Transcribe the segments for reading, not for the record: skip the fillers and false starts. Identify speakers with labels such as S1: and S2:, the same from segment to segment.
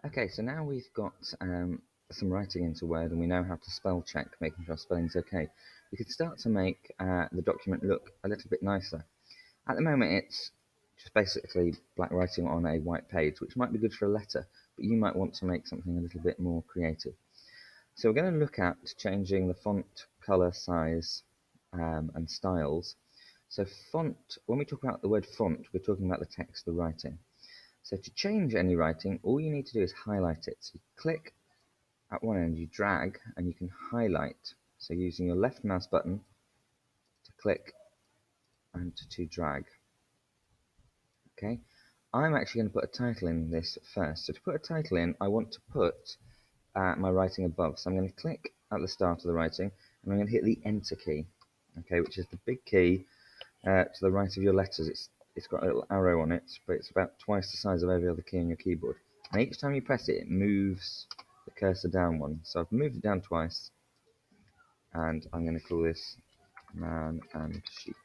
S1: Okay, so now we've got some writing into Word and we know how to spell check, making sure our spelling's okay. We could start to make the document look a little bit nicer. At the moment it's just basically black writing on a white page, which might be good for a letter, but you might want to make something a little bit more creative. So we're going to look at changing the font color, size, and styles. So font, when we talk about the word font, we're talking about the text, the writing. So to change any writing, all you need to do is highlight it. So you click at one end, you drag, and you can highlight. So using your left mouse button to click and to drag. Okay, I'm actually going to put a title in this first. So to put a title in, I want to put my writing above. So I'm going to click at the start of the writing, and I'm going to hit the Enter key, okay, which is the big key to the right of your letters. It's got a little arrow on it, but it's about twice the size of every other key on your keyboard. And each time you press it, it moves the cursor down one. So I've moved it down twice, and I'm going to call this man and sheep.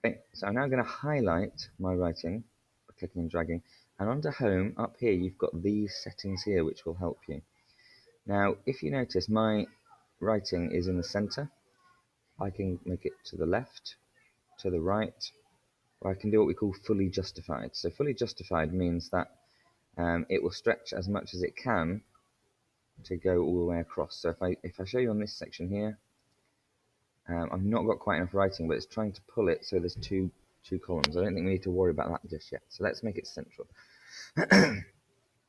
S1: Okay, so I'm now going to highlight my writing by clicking and dragging. And under Home, up here, you've got these settings here, which will help you. Now, if you notice, my writing is in the center. I can make it to the left, to the right, or I can do what we call fully justified. So fully justified means that it will stretch as much as it can to go all the way across. So if I show you on this section here, I've not got quite enough writing, but it's trying to pull it so there's two columns. I don't think we need to worry about that just yet. So let's make it central. And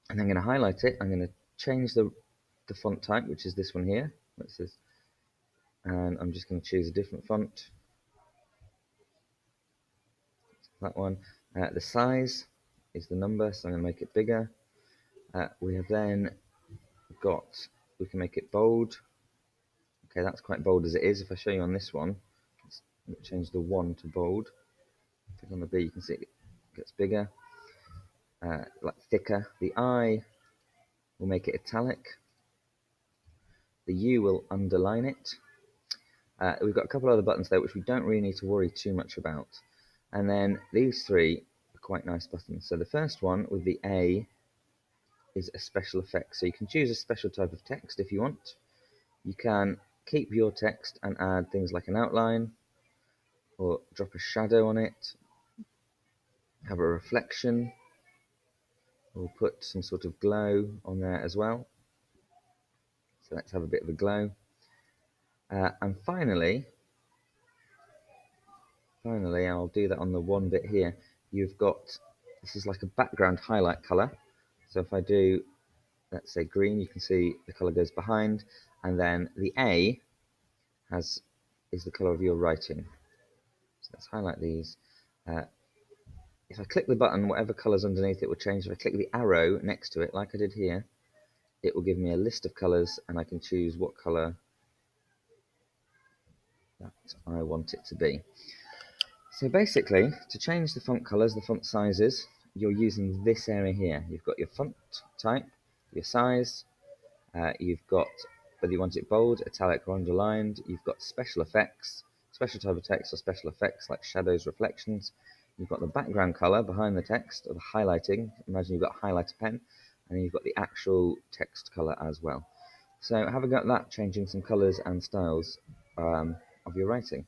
S1: I'm going to highlight it. I'm going to change the font type, which is this one here. And I'm just going to choose a different font. That one. The size is the number, so I'm going to make it bigger. We have then we can make it bold. Okay, that's quite bold as it is. If I show you on this one, let's change the 1 to bold. Click on the B, you can see it gets bigger, like thicker. The I will make it italic. The U will underline it. We've got a couple other buttons there which we don't really need to worry too much about. And then these three are quite nice buttons. So the first one with the A is a special effect. So you can choose a special type of text if you want. You can keep your text and add things like an outline, or drop a shadow on it, have a reflection, or put some sort of glow on there as well. So let's have a bit of a glow. And finally, I'll do that on the one bit here. You've got, this is like a background highlight color. So if I do, let's say green, you can see the color goes behind, and then the A is the color of your writing. So let's highlight these. If I click the button, whatever color's underneath it will change. If I click the arrow next to it, like I did here, it will give me a list of colors, and I can choose what color that I want it to be. So basically, to change the font colors, the font sizes, you're using this area here. You've got your font type, your size, you've got whether you want it bold, italic, or underlined. You've got special effects, special type of text or special effects like shadows, reflections. You've got the background color behind the text, or the highlighting. Imagine you've got a highlighter pen, and then you've got the actual text color as well. So have a go at that, changing some colors and styles of your writing.